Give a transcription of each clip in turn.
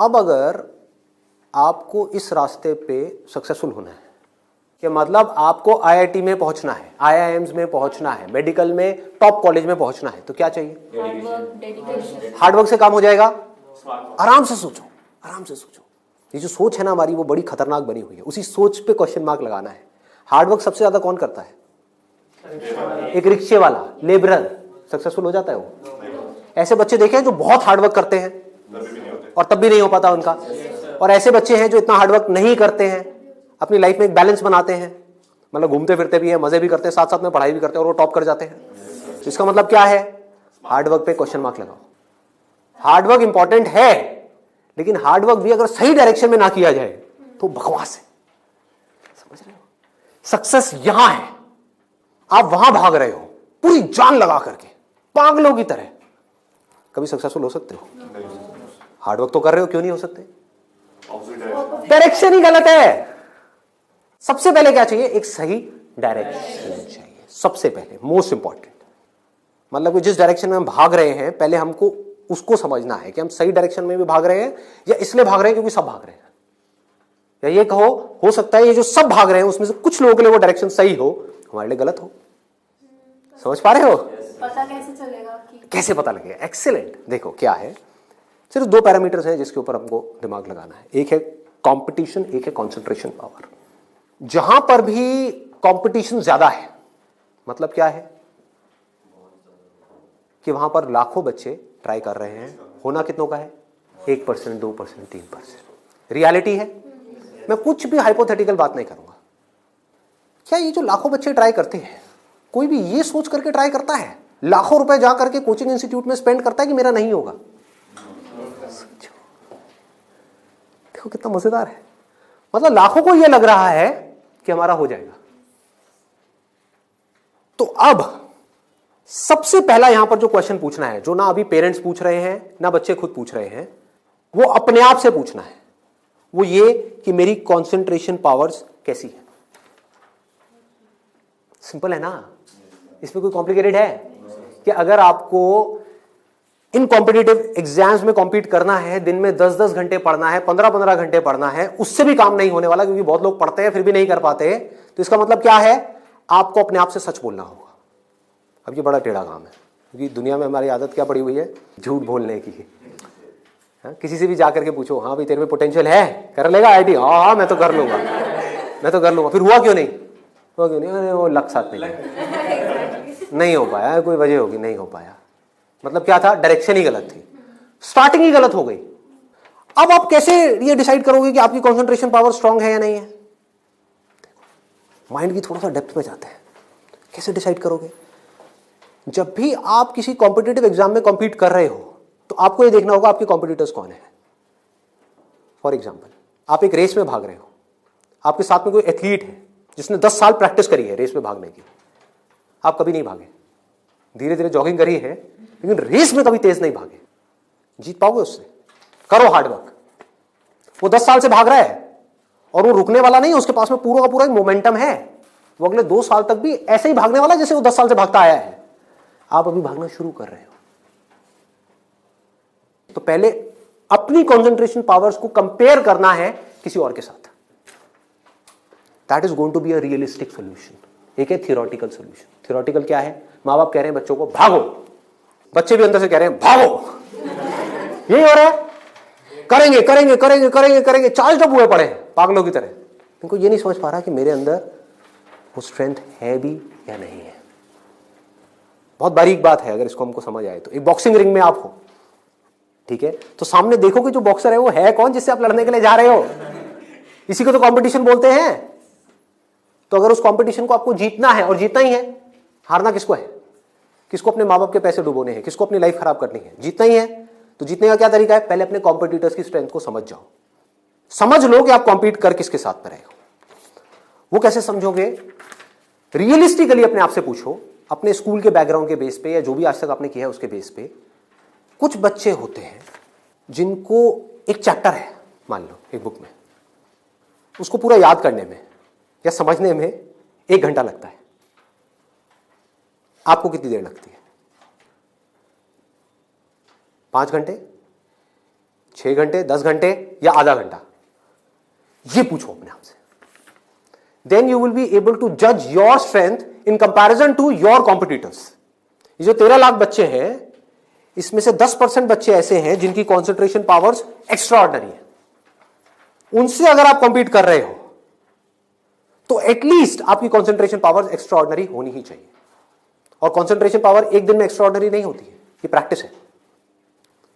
अब अगर आपको इस रास्ते पे सक्सेसफुल होना है कि मतलब आपको आईआईटी में पहुंचना है, आईआईएम्स में पहुंचना है, मेडिकल में टॉप कॉलेज में पहुंचना है, तो क्या चाहिए? हार्डवर्क से काम हो जाएगा? आराम से सोचो, आराम से सोचो। ये जो सोच है ना हमारी, वो बड़ी खतरनाक बनी हुई है। उसी सोच पे क्वेश्चन मार्क लगाना है। हार्डवर्क सबसे ज्यादा कौन करता है? एक रिक्शे वाला, लेबरर। सक्सेसफुल हो जाता है वो? ऐसे बच्चे देखे हैं जो बहुत हार्डवर्क करते हैं और तब भी नहीं हो पाता उनका, और ऐसे बच्चे हैं जो इतना हार्डवर्क नहीं करते हैं, अपनी लाइफ में एक बैलेंस बनाते हैं, मतलब घूमते फिरते भी हैं, मजे भी करते हैं, साथ साथ में पढ़ाई भी करते हैं और वो टॉप कर जाते हैं। तो इसका मतलब क्या है? हार्डवर्क पे क्वेश्चन मार्क लगाओ। हार्डवर्क इंपॉर्टेंट है, लेकिन हार्डवर्क भी अगर सही डायरेक्शन में ना किया जाए तो बकवास है। समझ रहे हो? सक्सेस यहां है, आप वहां भाग रहे हो पूरी जान लगा करके पागलों की तरह। कभी सक्सेसफुल हो सकते हो? हार्डवर्क तो कर रहे हो, क्यों नहीं हो सकते? डायरेक्शन ही गलत है। सबसे पहले क्या चाहिए? एक सही डायरेक्शन चाहिए, सबसे पहले, मोस्ट इंपॉर्टेंट। मतलब कि जिस डायरेक्शन में हम भाग रहे हैं, पहले हमको उसको समझना है कि हम सही डायरेक्शन में भी भाग रहे हैं या इसलिए भाग रहे हैं क्योंकि सब भाग रहे हैं। या ये कहो, हो सकता है ये जो सब भाग रहे हैं उसमें से कुछ लोगों के लिए वो डायरेक्शन सही हो, हमारे लिए गलत हो। समझ पा रहे हो? पता कैसे चलेगा कैसे पता लगेगा? एक्सीलेंट। देखो क्या है, सिर्फ दो पैरामीटर्स हैं जिसके ऊपर हमको दिमाग लगाना है। एक है कंपटीशन, एक है कंसंट्रेशन पावर। जहां पर भी कंपटीशन ज्यादा है, मतलब क्या है कि वहां पर लाखों बच्चे ट्राई कर रहे हैं, होना कितनों का है? 1%, 2%, 3%। रियलिटी है। मैं कुछ भी हाइपोथेटिकल बात नहीं करूंगा। क्या ये जो लाखों बच्चे ट्राई करते हैं, कोई भी ये सोच करके ट्राई करता है, लाखों रुपए जा करके कोचिंग इंस्टीट्यूट में स्पेंड करता है कि मेरा नहीं होगा? देखो कितना मजेदार है। मतलब लाखों को यह लग रहा है कि हमारा हो जाएगा। तो अब सबसे पहला यहां पर जो क्वेश्चन पूछना है, जो ना अभी पेरेंट्स पूछ रहे हैं ना बच्चे खुद पूछ रहे हैं, वो अपने आप से पूछना है। वो ये कि मेरी कंसंट्रेशन पावर्स कैसी है। सिंपल है ना? इसमें कोई कॉम्प्लिकेटेड है? कि अगर आपको इन कॉम्पिटिटिव एग्जाम्स में कॉम्पीट करना है, दिन में 10-10 घंटे पढ़ना है, 15-15 घंटे पढ़ना है, उससे भी काम नहीं होने वाला, क्योंकि बहुत लोग पढ़ते हैं फिर भी नहीं कर पाते। तो इसका मतलब क्या है? आपको अपने आप से सच बोलना होगा। अब ये बड़ा टेढ़ा काम है, क्योंकि दुनिया में हमारी आदत क्या पड़ी हुई है? झूठ बोलने की। हाँ, किसी से भी जाकर के पूछो, हाँ भाई तेरे में पोटेंशियल है, कर लेगा आईटी? हाँ मैं तो कर लूंगा, मैं तो कर लूंगा। फिर हुआ क्यों नहीं? हुआ क्यों नहीं? अरे वो लक साथ नहीं हो पाया, कोई वजह होगी, नहीं हो पाया। मतलब क्या था? डायरेक्शन ही गलत थी, स्टार्टिंग ही गलत हो गई। अब आप कैसे ये डिसाइड करोगे कि आपकी कंसंट्रेशन पावर स्ट्रांग है या नहीं है? माइंड की थोड़ा सा डेप्थ में जाते हैं। कैसे डिसाइड करोगे? जब भी आप किसी कॉम्पिटिटिव एग्जाम में कॉम्पीट कर रहे हो, तो आपको ये देखना होगा आपके कॉम्पिटिटर्स कौन है। फॉर एग्जाम्पल, आप एक रेस में भाग रहे हो, आपके साथ में कोई एथलीट है जिसने 10 साल प्रैक्टिस करी है रेस में भागने की। आप कभी नहीं भागे, धीरे धीरे जॉगिंग करी है, लेकिन रेस में कभी तेज नहीं भागे। जीत पाओगे उससे? करो हार्डवर्क। वो 10 साल से भाग रहा है और वो रुकने वाला नहीं है, उसके पास में पूरा का पूरा एक मोमेंटम है। वो अगले 2 साल तक भी ऐसे ही भागने वाला जैसे वो 10 साल से भागता आया है। आप अभी भागना शुरू कर रहे हो, तो पहले अपनी कंसंट्रेशन पावर्स को कंपेयर करना है किसी और के साथ। That is going to be a realistic solution. एक है थियोरेटिकल सोल्यूशन। थियोरेटिकल क्या है? मां बाप कह रहे हैं बच्चों को भागो, बच्चे भी अंदर से कह रहे हैं भागो। यही हो रहा है, करेंगे करेंगे करेंगे करेंगे करेंगे, चार्ज अप हुए पड़े पागलों की तरह। इनको ये नहीं समझ पा रहा कि मेरे अंदर वो स्ट्रेंथ है भी या नहीं है। बहुत बारीक बात है, अगर इसको हमको समझ आए तो। एक बॉक्सिंग रिंग में आप हो, ठीक है, तो सामने देखो कि जो बॉक्सर है वो है कौन जिससे आप लड़ने के लिए जा रहे हो। इसी को तो कंपटीशन बोलते हैं। तो अगर उस कंपटीशन को आपको जीतना है, और जीतना ही है, हारना किसको है? किसको अपने माँ बाप के पैसे डुबोने हैं? किसको अपनी लाइफ खराब करनी है? जीतना ही है। तो जीतने का क्या तरीका है? पहले अपने कॉम्पिटिटर्स की स्ट्रेंथ को समझ जाओ। समझ लो कि आप कॉम्पीट कर किसके साथ में रहे हो। वो कैसे समझोगे? रियलिस्टिकली अपने आप से पूछो, अपने स्कूल के बैकग्राउंड के बेस पे या जो भी आज तक आपने किया है उसके बेस पे। कुछ बच्चे होते हैं जिनको एक चैप्टर है, मान लो एक बुक में, उसको पूरा याद करने में या समझने में 1 घंटा लगता है। आपको कितनी देर लगती है? 5 घंटे? 6 घंटे, 10 घंटे या आधा घंटा? ये पूछो अपने आप से। Then you will be able to जज your strength in comparison to your competitors. ये जो 13 लाख बच्चे हैं, इसमें से 10% बच्चे ऐसे हैं जिनकी कॉन्सेंट्रेशन पावर्स एक्स्ट्रा ऑर्डिनरी है। उनसे अगर आप कॉम्पीट कर रहे हो तो एटलीस्ट आपकी कॉन्सेंट्रेशन पावर्स एक्स्ट्रा ऑर्डिनरी होनी ही चाहिए। और कॉन्सेंट्रेशन पावर एक दिन में एक्स्ट्रा ऑर्डिनरी नहीं होती है, ये प्रैक्टिस है।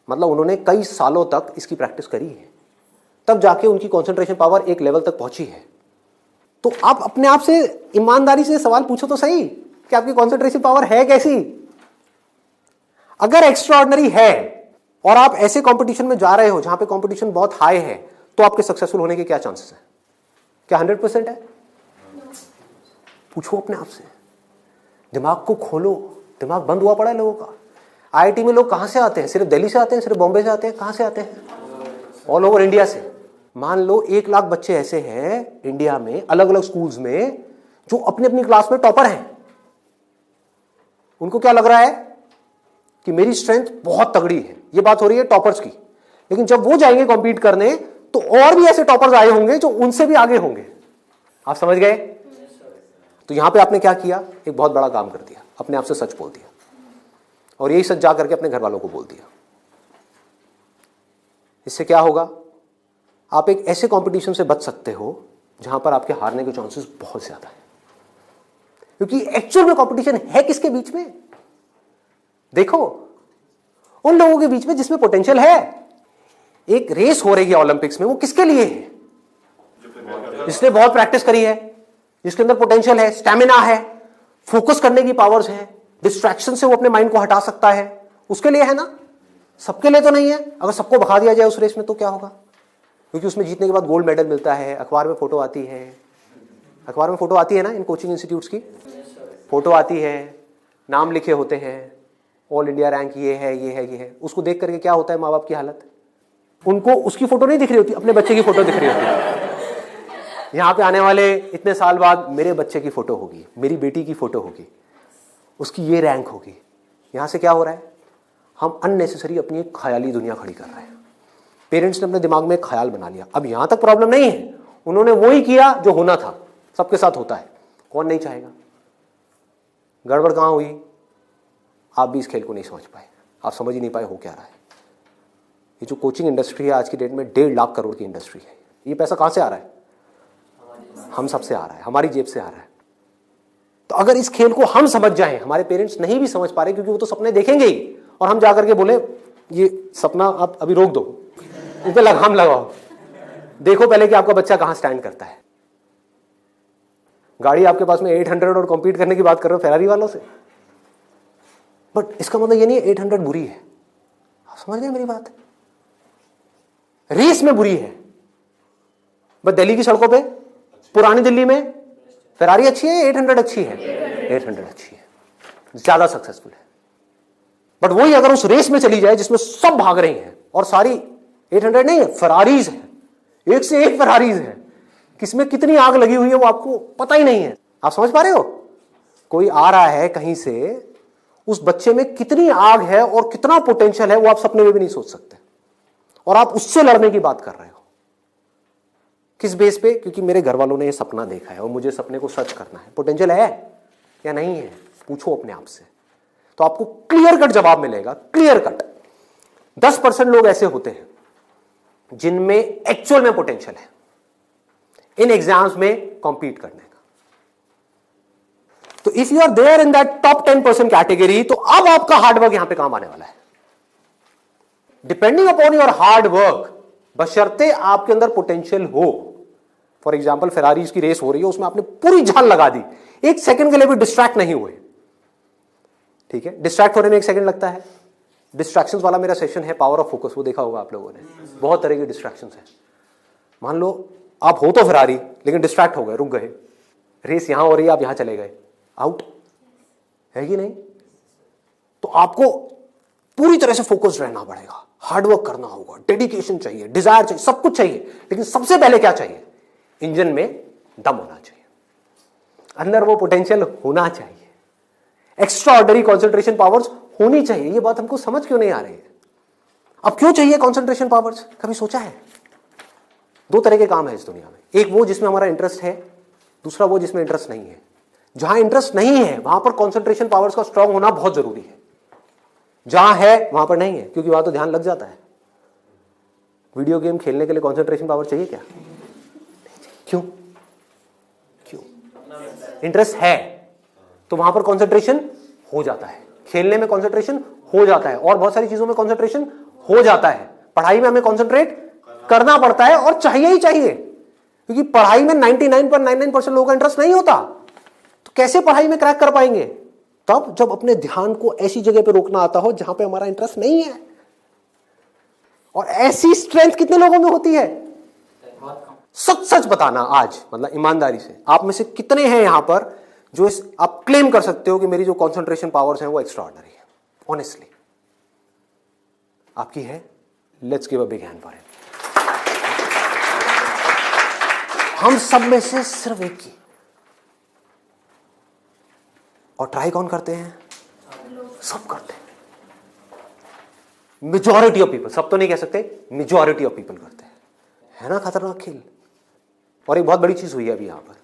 मतलब उन्होंने कई सालों तक इसकी प्रैक्टिस करी है, तब जाके उनकी कॉन्सेंट्रेशन पावर एक लेवल तक पहुंची है। तो आप अपने आप से ईमानदारी से सवाल पूछो तो सही कि आपकी कॉन्सेंट्रेशन पावर है कैसी। अगर एक्स्ट्रा ऑर्डिनरी है और आप ऐसे कंपटीशन में जा रहे हो जहां पे कंपटीशन बहुत हाई है, तो आपके सक्सेसफुल होने के क्या चांसेस हैं? क्या 100% है? पूछो अपने आप से, दिमाग को खोलो। दिमाग बंद हुआ पड़ा है लोगों का। आईआईटी में लोग कहां से आते हैं? सिर्फ दिल्ली से आते हैं? सिर्फ बॉम्बे से आते हैं? कहां से आते हैं? ऑल ओवर इंडिया से। मान लो 1 लाख बच्चे ऐसे हैं इंडिया में, अलग अलग स्कूल्स में, जो अपनी अपनी क्लास में टॉपर हैं। उनको क्या लग रहा है कि मेरी स्ट्रेंथ बहुत तगड़ी है। ये बात हो रही है टॉपर्स की। लेकिन जब वो जाएंगे कॉम्पीट करने, तो और भी ऐसे टॉपर्स आए होंगे जो उनसे भी आगे होंगे। आप समझ गए? तो यहां पे आपने क्या किया? एक बहुत बड़ा काम कर दिया, अपने आप से सच बोल दिया, और यही सच जा करके अपने घर वालों को बोल दिया। इससे क्या होगा? आप एक ऐसे कंपटीशन से बच सकते हो जहां पर आपके हारने के चांसेस बहुत ज्यादा है। क्योंकि एक्चुअल में कंपटीशन है किसके बीच में? देखो, उन लोगों के बीच में जिसमें पोटेंशियल है। एक रेस हो रही है ओलंपिक्स में, वो किसके लिए है? जिसने बहुत प्रैक्टिस करी है, जिसके अंदर पोटेंशियल है, स्टैमिना है, फोकस करने की पावर्स है, डिस्ट्रैक्शन से वो अपने माइंड को हटा सकता है, उसके लिए है ना। सबके लिए तो नहीं है। अगर सबको भगा दिया जाए उस रेस में तो क्या होगा? क्योंकि उसमें जीतने के बाद गोल्ड मेडल मिलता है, अखबार में फोटो आती है। अखबार में फोटो आती है ना, इन कोचिंग इंस्टीट्यूट्स की फोटो आती है, नाम लिखे होते हैं, ऑल इंडिया रैंक ये है, ये है, ये है। उसको देख करके क्या होता है माँ बाप की हालत? उनको उसकी फोटो नहीं दिख रही होती, अपने बच्चे की फोटो दिख रही होती है। यहाँ पे आने वाले इतने साल बाद मेरे बच्चे की फोटो होगी, मेरी बेटी की फोटो होगी, उसकी ये रैंक होगी। यहां से क्या हो रहा है? हम अननेसेसरी अपनी एक ख्याली दुनिया खड़ी कर रहे हैं। पेरेंट्स ने अपने दिमाग में एक ख्याल बना लिया। अब यहां तक प्रॉब्लम नहीं है, उन्होंने वो ही किया जो होना था। सबके साथ होता है, कौन नहीं चाहेगा? गड़बड़ कहां हुई? आप भी इस खेल को नहीं समझ पाए, आप समझ ही नहीं पाए हो क्या रहा है। ये जो कोचिंग इंडस्ट्री है आज की डेट में 1.5 लाख करोड़ की इंडस्ट्री है। ये पैसा कहां से आ रहा है? हम सबसे आ रहा है, हमारी जेब से आ रहा है। तो अगर इस खेल को हम समझ जाएं, हमारे पेरेंट्स नहीं भी समझ पा रहे क्योंकि वो तो सपने देखेंगे ही, और हम जाकर के बोले ये सपना आप अभी रोक दो, इस पे लगाम लगाओ, देखो पहले कि आपका बच्चा कहां स्टैंड करता है। गाड़ी आपके पास में 800 और कॉम्पीट करने की बात कर रहे हो फेरारी वालों से। बट इसका मतलब ये नहीं है 800 बुरी है। आप समझ गए मेरी बात? रेस में बुरी है, बट दिल्ली की सड़कों पे, पुरानी दिल्ली में फेरारी अच्छी है, 800 अच्छी है? 800 अच्छी है, ज्यादा सक्सेसफुल है। बट वही अगर उस रेस में चली जाए जिसमें सब भाग रही हैं और सारी 800 नहीं है, फरारीज है, एक से एक फरारीज है, किसमें कितनी आग लगी हुई है वो आपको पता ही नहीं है। आप समझ पा रहे हो? कोई आ रहा है कहीं से, उस बच्चे में कितनी आग है और कितना पोटेंशियल है वो आप सपने में भी नहीं सोच सकते, और आप उससे लड़ने की बात कर रहे हो। किस बेस पे? क्योंकि मेरे घर वालों ने ये सपना देखा है और मुझे सपने को सच करना है। पोटेंशियल है या नहीं है? पूछो अपने आप से, तो आपको क्लियर कट जवाब मिलेगा। Clear cut. 10% लोग ऐसे होते हैं जिनमें एक्चुअल में पोटेंशियल है इन एग्जाम्स में कॉम्पीट करने का। तो if you are there in that top 10% category, तो अब आपका हार्डवर्क यहां पे काम आने वाला है। Depending upon your hard work, बशर्ते आपके अंदर पोटेंशियल हो। फॉर एग्जाम्पल फेरारीज की रेस हो रही है, उसमें आपने पूरी जान लगा दी, एक सेकंड के लिए भी डिस्ट्रैक्ट नहीं हुए। ठीक है, डिस्ट्रैक्ट होने में 1 सेकंड लगता है। डिस्ट्रैक्शंस वाला मेरा सेशन है पावर ऑफ फोकस, वो देखा होगा आप लोगों ने। बहुत तरह की डिस्ट्रैक्शंस है। मान लो आप हो तो फेरारी, लेकिन डिस्ट्रैक्ट हो गए, रुक गए, रेस यहां हो रही है, आप यहां चले गए, आउट है कि नहीं? तो आपको पूरी तरह से फोकस्ड रहना पड़ेगा, हार्डवर्क करना होगा, डेडिकेशन चाहिए, डिजायर चाहिए, सब कुछ चाहिए। लेकिन सबसे पहले क्या चाहिए? इंजन में दम होना चाहिए, अंदर वो पोटेंशियल होना चाहिए, एक्स्ट्रा ऑर्डिनरी कॉन्सेंट्रेशन पावर्स होनी चाहिए। ये बात हमको समझ क्यों नहीं आ रही है? अब क्यों चाहिए कॉन्सेंट्रेशन पावर्स, कभी सोचा है? दो तरह के काम है इस दुनिया में, एक वो जिसमें हमारा इंटरेस्ट है, दूसरा वो जिसमें इंटरेस्ट नहीं है। जहां इंटरेस्ट नहीं है वहां पर कॉन्सेंट्रेशन पावर्स का स्ट्रांग होना बहुत जरूरी है, जहां है वहां पर नहीं है, क्योंकि वहां तो ध्यान लग जाता है। वीडियो गेम खेलने के लिए कॉन्सेंट्रेशन पावर चाहिए क्या? क्यों? क्यों? इंटरेस्ट है तो वहां पर कॉन्सेंट्रेशन हो जाता है, खेलने में कॉन्सेंट्रेशन हो जाता है, और बहुत सारी चीजों में कॉन्सेंट्रेशन हो जाता है। पढ़ाई में हमें कॉन्सेंट्रेट करना पड़ता है और चाहिए ही चाहिए, क्योंकि पढ़ाई में 99.99% लोगों का इंटरेस्ट नहीं होता, तो कैसे पढ़ाई में क्रैक कर पाएंगे? तब जब अपने ध्यान को ऐसी जगह पे रोकना आता हो जहां पे हमारा इंटरेस्ट नहीं है। और ऐसी स्ट्रेंथ कितने लोगों में होती है? सच सच बताना आज, मतलब ईमानदारी से, आप में से कितने हैं यहां पर जो आप क्लेम कर सकते हो कि मेरी जो कॉन्सेंट्रेशन पावर्स हैं वो एक्स्ट्राऑर्डिनरी है? ऑनेस्टली आपकी है? Let's give a big hand for it. हम सब में से सिर्फ एक की, और ट्राई कौन करते हैं? सब करते हैं। मेजॉरिटी ऑफ पीपल, सब तो नहीं कह सकते, मेजॉरिटी ऑफ पीपल करते हैं। है ना खतरनाक खेल? और एक बहुत बड़ी चीज हुई है अभी यहां पर,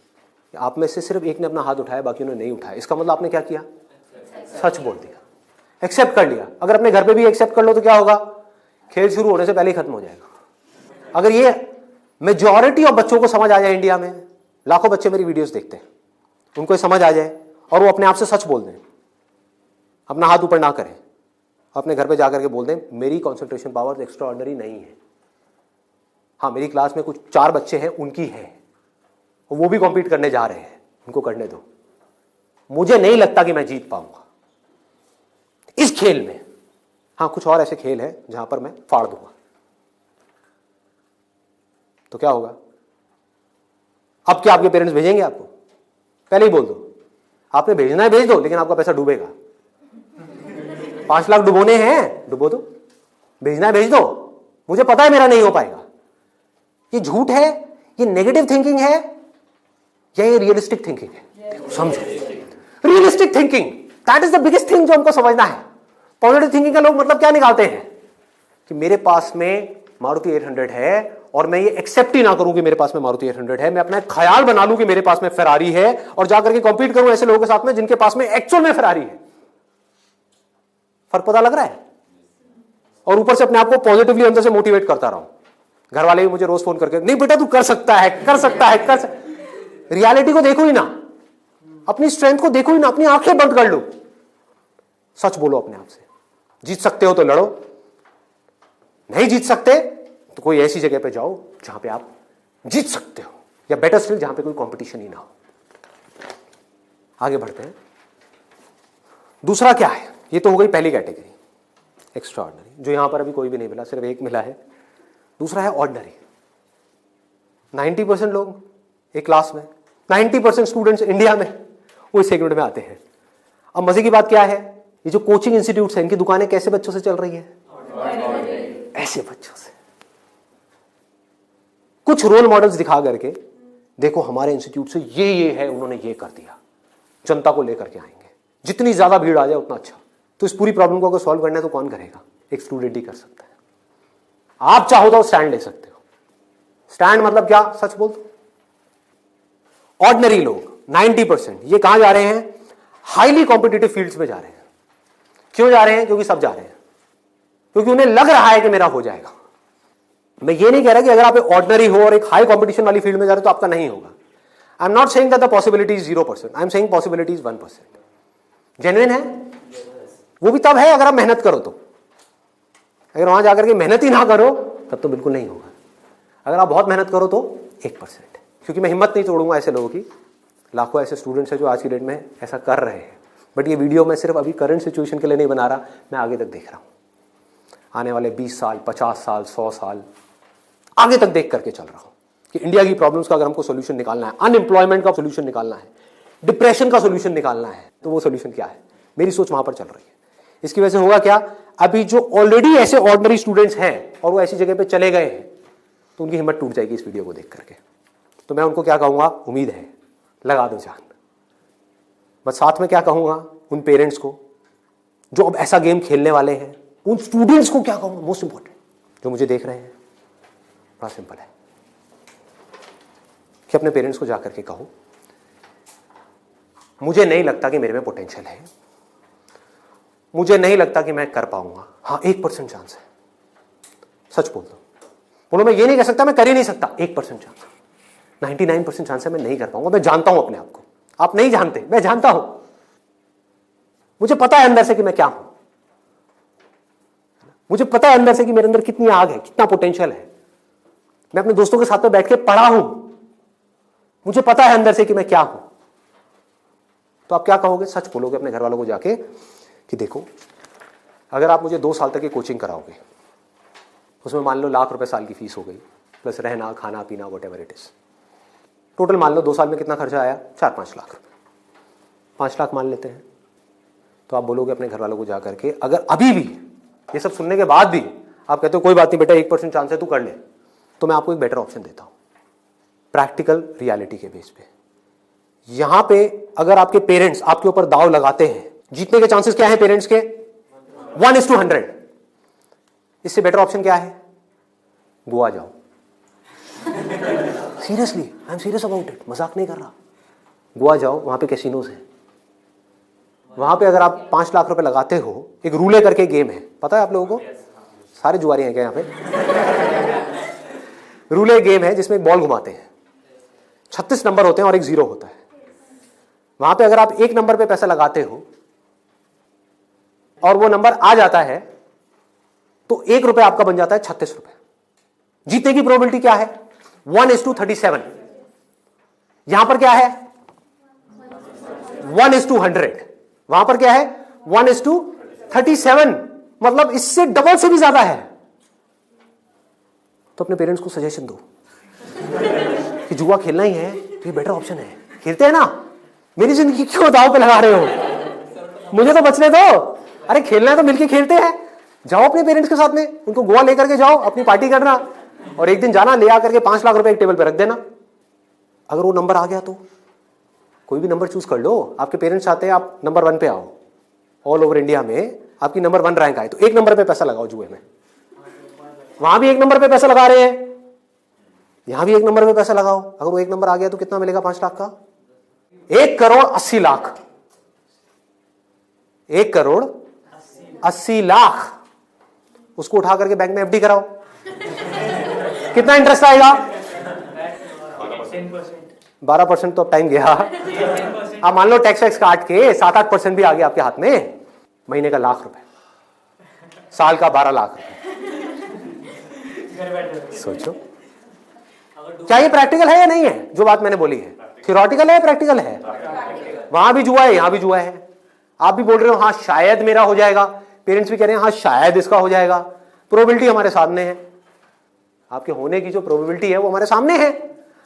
आप में से सिर्फ एक ने अपना हाथ उठाया, बाकी ने नहीं उठाया। इसका मतलब आपने क्या किया? सच बोल दिया, एक्सेप्ट कर लिया। अगर अपने घर पे भी एक्सेप्ट कर लो तो क्या होगा? खेल शुरू होने से पहले ही खत्म हो जाएगा। अगर ये मेजॉरिटी ऑफ बच्चों को समझ आ जाए, इंडिया में लाखों बच्चे मेरी वीडियोस देखते हैं, उनको समझ आ जाए और वो अपने आप से सच बोल दें, अपना हाथ ऊपर ना करें, अपने घर पे जाकर के बोल दें मेरी कॉन्सेंट्रेशन पावर एक्स्ट्रा ऑर्डिनरी नहीं है। हाँ, मेरी क्लास में कुछ 4 बच्चे हैं उनकी है, वो भी कॉम्पीट करने जा रहे हैं, उनको करने दो, मुझे नहीं लगता कि मैं जीत पाऊंगा इस खेल में। हाँ, कुछ और ऐसे खेल हैं जहां पर मैं फाड़ दूंगा, तो क्या होगा? अब क्या आपके पेरेंट्स भेजेंगे आपको? पहले ही बोल दो, आपने भेजना है भेज दो, लेकिन आपका पैसा डूबेगा। 5 लाख डुबोने हैं, डुबो दो। भेजना है भेज दो, मुझे पता है मेरा नहीं हो पाएगा। ये झूठ है, ये नेगेटिव थिंकिंग है, या ये रियलिस्टिक थिंकिंग है? समझो, realistic thinking, that is the biggest thing जो हमको समझना है। पॉजिटिव थिंकिंग का लोग मतलब क्या निकालते हैं कि मेरे पास में मारुति 800 है और मैं ये एक्सेप्ट ही ना करूं कि मेरे पास में मारुति 800 है, मैं अपना एक ख्याल बना लूं कि मेरे पास में फेरारी है और जाकर के कॉम्पीट करूं ऐसे लोगों के साथ में जिनके पास में एक्चुअल में फेरारी है। फर्क पता लग रहा है? और ऊपर से अपने आप को पॉजिटिवली अंदर से मोटिवेट करता रहा हूं। घर वाले भी मुझे रोज फोन करके, नहीं बेटा तू कर सकता है, कर सकता है, कर सकता। रियलिटी को देखो ही ना, अपनी स्ट्रेंथ को देखो ही ना, अपनी आंखें बंद कर लो, सच बोलो अपने आप से। जीत सकते हो तो लड़ो, नहीं जीत सकते तो कोई ऐसी जगह पे जाओ जहां पे आप जीत सकते हो, या बेटर स्टिल जहां पे कोई कंपटीशन ही ना हो। आगे बढ़ते हैं। दूसरा क्या है? ये तो हो गई पहली कैटेगरी, एक्स्ट्रा ऑर्डिनरी, जो यहां पर अभी कोई भी नहीं मिला, सिर्फ एक मिला है। दूसरा है ऑर्डिनरी। 90% लोग एक क्लास में, 90% स्टूडेंट्स इंडिया में वो इस सेगमेंट में आते हैं। अब मजे की बात क्या है, ये जो कोचिंग इंस्टीट्यूट्स हैं, इनकी दुकानें कैसे बच्चों से चल रही है? ऐसे बच्चों से। कुछ रोल मॉडल्स दिखा करके, देखो हमारे इंस्टीट्यूट से ये है, उन्होंने ये कर दिया, जनता को लेकर के आएंगे, जितनी ज्यादा भीड़ आ जाए उतना अच्छा। तो इस पूरी प्रॉब्लम को अगर सॉल्व करना है तो कौन करेगा? एक स्टूडेंट ही कर सकता है। आप चाहो तो स्टैंड ले सकते हो। स्टैंड मतलब क्या? सच बोल दो। ऑर्डिनरी लोग 90% ये कहां जा रहे हैं? हाईली कॉम्पिटिटिव फील्ड्स में जा रहे हैं। क्यों जा रहे हैं? क्योंकि सब जा रहे हैं, क्योंकि उन्हें लग रहा है कि मेरा हो जाएगा। मैं ये नहीं कह रहा कि अगर आप ऑर्डिनरी हो और एक हाई कॉम्पिटिशन वाली फील्ड में जा रहे हो तो आपका नहीं होगा। I am not saying that the possibility is 0%, I am saying possibility is 1%। Genuine है वो भी तब है अगर आप मेहनत करो तो। अगर वहां जाकर के मेहनत ही ना करो तब तो बिल्कुल नहीं होगा। अगर आप बहुत मेहनत करो तो 1%। क्योंकि मैं हिम्मत नहीं तोड़ूंगा ऐसे लोगों की। लाखों ऐसे स्टूडेंट्स हैं जो आज की डेट में ऐसा कर रहे हैं। बट ये वीडियो मैं सिर्फ अभी करंट सिचुएशन के लिए नहीं बना रहा, मैं आगे तक देख रहा हूं। आने वाले 20 साल, 50 साल, 100 साल आगे तक देख करके चल रहा हूं कि इंडिया की प्रॉब्लम्स का अगर हमको सोल्यूशन निकालना है, अनएम्प्लॉयमेंट का सोल्यूशन निकालना है, डिप्रेशन का सोल्यूशन निकालना है, तो वो सोल्यूशन क्या है? मेरी सोच वहां पर चल रही है। इसकी वजह से होगा क्या? अभी जो ऑलरेडी ऐसे ऑर्डिनरी स्टूडेंट्स हैं और वो ऐसी जगह पे चले गए हैं, तो उनकी हिम्मत टूट जाएगी इस वीडियो को देख करके। तो मैं उनको क्या कहूंगा? उम्मीद है, लगा दो जान। बस साथ में क्या कहूंगा उन पेरेंट्स को जो अब ऐसा गेम खेलने वाले हैं, उन स्टूडेंट्स को क्या कहूंगा? मोस्ट इंपॉर्टेंट, जो मुझे देख रहे हैं, बड़ा सिंपल है कि अपने पेरेंट्स को जाकर के कहो, मुझे नहीं लगता कि मेरे में पोटेंशियल है, मुझे नहीं लगता कि मैं कर पाऊंगा, हाँ 1% चांस है। सच बोल दो, बोलो मैं ये नहीं कह सकता मैं कर ही नहीं सकता, 1% चांस, 99% चांस है मैं नहीं कर पाऊंगा। मैं जानता हूं अपने आप को, आप नहीं जानते, मैं जानता हूं, मुझे पता है अंदर से कि मैं क्या हूं, मुझे पता है अंदर से कि मेरे अंदर कितनी आग है, कितना पोटेंशियल है। मैं अपने दोस्तों के साथ में बैठ के पढ़ा हूं, मुझे पता है अंदर से कि मैं क्या हूं। तो आप क्या कहोगे? सच बोलोगे अपने घर वालों को जाके कि देखो, अगर आप मुझे 2 साल तक की कोचिंग कराओगे, उसमें मान लो ₹1,00,000 साल की फीस हो गई, प्लस रहना खाना पीना what ever it is, total मान लो 2 साल में कितना खर्चा आया? 4-5 लाख रुपए, 5 लाख मान लेते हैं। तो आप बोलोगे अपने घर वालों को जाकर के, अगर अभी भी ये सब सुनने के बाद भी आप कहते हो कोई बात नहीं बेटा 1% चांस है तू कर ले, तो मैं आपको एक बेटर ऑप्शन देता हूं, प्रैक्टिकल रियलिटी के बेस पे। यहां पे अगर आपके पेरेंट्स आपके ऊपर दाव लगाते हैं, जीतने के चांसेस क्या है पेरेंट्स के? 1:100। इससे बेटर ऑप्शन क्या है? गोवा जाओ। Seriously, I am serious about it, मजाक नहीं कर रहा। गोवा जाओ, वहां पे कैसीनोज हैं, वहां पे अगर आप 5 लाख रुपए लगाते हो, एक रूले करके गेम है, पता है आप लोगों को? सारे जुआरी हैं क्या यहाँ पे? रूले गेम है जिसमें एक बॉल घुमाते हैं, 36 नंबर होते हैं और एक 0 होता है। वहां पे अगर आप 1 नंबर पे पैसा लगाते हो और वो नंबर आ जाता है, तो 1 रुपए आपका बन जाता है 36 रुपए। जीतने की प्रोबेबिलिटी क्या है? 1:37। यहां पर क्या है? 1:100। वहां पर क्या है? 1:37, मतलब इससे डबल से भी ज्यादा है। तो अपने पेरेंट्स को सजेशन दो कि जुआ खेलना ही है तो ये बेटर ऑप्शन है, खेलते हैं ना। मेरी जिंदगी क्यों दांव पे लगा रहे हो? मुझे तो बचने दो। अरे खेलना है तो मिलके खेलते हैं, जाओ अपने पेरेंट्स के साथ में, उनको गोवा लेकर के जाओ, अपनी पार्टी करना, और एक दिन जाना ले आकर के 5 लाख रुपए एक टेबल पे रख देना। अगर वो नंबर आ गया तो कोई भी नंबर चूज कर लो। आपके पेरेंट्स चाहते हैं आप नंबर 1 पे आओ, ऑल ओवर इंडिया में आपकी नंबर 1 रैंक आए, तो 1 नंबर पे पैसा लगाओ जुए में। वहां भी 1 नंबर पे पैसा लगा रहे हैं, यहां भी 1 नंबर पे पैसा लगाओ। अगर वो 1 नंबर आ गया तो कितना मिलेगा? 5 लाख का 1,80,00,000। 1,80,00,000 उसको उठा करके बैंक में एफडी कराओ, कितना इंटरेस्ट आएगा? 12%। तो अब टाइम गया। अब मान लो टैक्स वैक्स काट के 7-8% भी आ गया आपके हाथ में, महीने का ₹1,00,000, साल का 12 लाख रुपए। सोचो क्या ये प्रैक्टिकल है या नहीं है? जो बात मैंने बोली है थियोरेटिकल है, प्रैक्टिकल है। वहां भी जुआ है, यहां भी जुआ है। आप भी बोल रहे हो हाँ शायद मेरा हो जाएगा, पेरेंट्स भी कह रहे हैं हाँ शायद इसका हो जाएगा। प्रोबेबिलिटी हमारे सामने है, आपके होने की जो प्रोबेबिलिटी है वो हमारे सामने है।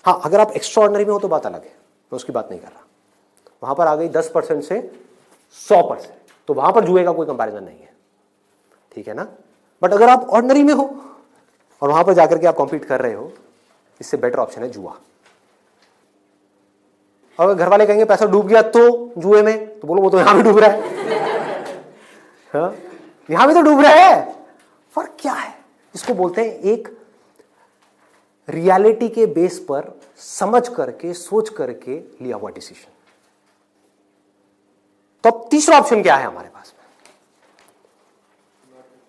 हाँ अगर आप एक्स्ट्राऑर्डिनरी में हो तो बात अलग है, मैं उसकी बात नहीं कर रहा। वहां पर आ गई 10% से 100%, तो वहां पर जुए का कोई कंपैरिजन नहीं है, ठीक है ना। बट अगर आप ऑर्डिनरी में हो और वहां पर जाकर के आप कॉम्पीट कर रहे हो, इससे बेटर ऑप्शन है जुआ। और घर वाले कहेंगे पैसा डूब गया तो जुए में, तो बोलो वो तो यहां भी डूब रहा है। हाँ? यहां भी तो डूब रहा है। फर्क क्या है? इसको बोलते हैं एक रियलिटी के बेस पर समझ करके सोच करके लिया हुआ डिसीजन। तो अब तीसरा ऑप्शन क्या है हमारे पास में?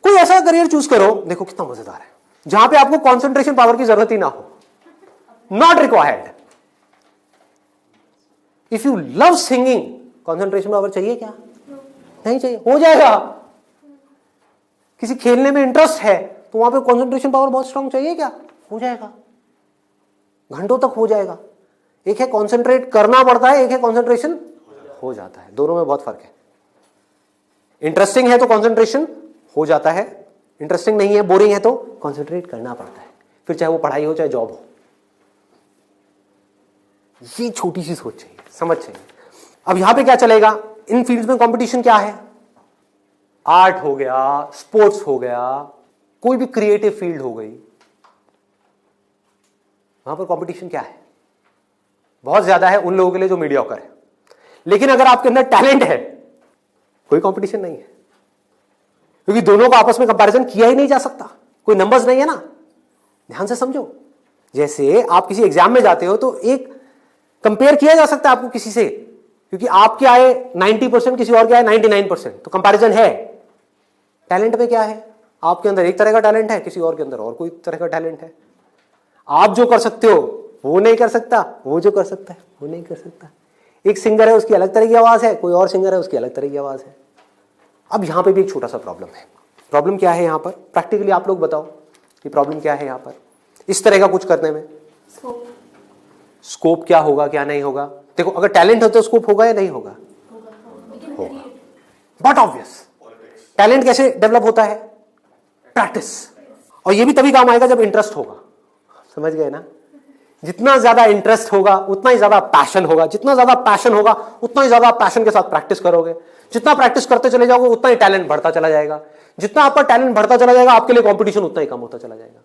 कोई ऐसा करियर चूज करो, देखो कितना मजेदार है, जहां पे आपको कंसंट्रेशन पावर की जरूरत ही ना हो, not required. If you love singing, concentration power चाहिए क्या? नहीं चाहिए, हो जाएगा। किसी खेलने में इंटरेस्ट है तो वहां पे कंसंट्रेशन पावर बहुत स्ट्रांग चाहिए क्या? हो जाएगा, घंटों तक हो जाएगा। एक है कंसंट्रेट करना पड़ता है, एक है कंसंट्रेशन हो जाता है। दोनों में बहुत फर्क है। इंटरेस्टिंग है तो कंसंट्रेशन हो जाता है, इंटरेस्टिंग नहीं है, बोरिंग है तो कंसंट्रेट करना पड़ता है, फिर चाहे वो पढ़ाई हो चाहे जॉब हो। ये छोटी सी सोच चाहिए, समझ चाहिए। अब यहां पे क्या चलेगा? इन फील्ड्स में कंपटीशन क्या है? आर्ट हो गया, स्पोर्ट्स हो गया, कोई भी क्रिएटिव फील्ड हो गई, वहां पर कंपटीशन क्या है? बहुत ज्यादा है उन लोगों के लिए जो मीडियोकर है। लेकिन अगर आपके अंदर टैलेंट है, कोई कंपटीशन नहीं है, क्योंकि दोनों का आपस में कंपैरिजन किया ही नहीं जा सकता। कोई नंबर्स नहीं है ना, ध्यान से समझो। जैसे आप किसी एग्जाम में जाते हो तो एक कंपेयर किया जा सकता है आपको किसी से, क्योंकि आपके आए 90%, किसी और के आए 99%, तो कंपैरिजन है। टैलेंट में क्या है, आपके अंदर एक तरह का टैलेंट है, किसी और के अंदर और कोई तरह का टैलेंट है। आप जो कर सकते हो वो नहीं कर सकता, वो जो कर सकता है वो नहीं कर सकता। एक सिंगर है, उसकी अलग तरह की आवाज है, कोई और सिंगर है, उसकी अलग तरह की आवाज है। अब यहां पे भी एक छोटा सा प्रॉब्लम है। प्रॉब्लम क्या है यहां पर, प्रैक्टिकली आप लोग बताओ कि प्रॉब्लम क्या है यहां पर इस तरह का कुछ करने में। स्कोप क्या होगा, क्या नहीं होगा। देखो, अगर टैलेंट हो तो स्कोप होगा या नहीं होगा, होगा। बट ऑब्वियस, टैलेंट कैसे डेवलप होता है, प्रैक्टिस। और ये भी तभी काम आएगा जब इंटरेस्ट होगा, समझ गए ना। जितना ज्यादा इंटरेस्ट होगा उतना ही ज्यादा पैशन होगा, जितना ज्यादा पैशन होगा उतना ही ज्यादा पैशन के साथ प्रैक्टिस करोगे। जितना प्रैक्टिस करते चले जाओगे उतना ही टैलेंट बढ़ता चला जाएगा। जितना आपका टैलेंट बढ़ता चला जाएगा आपके लिए कंपटीशन उतना ही कम होता चला जाएगा।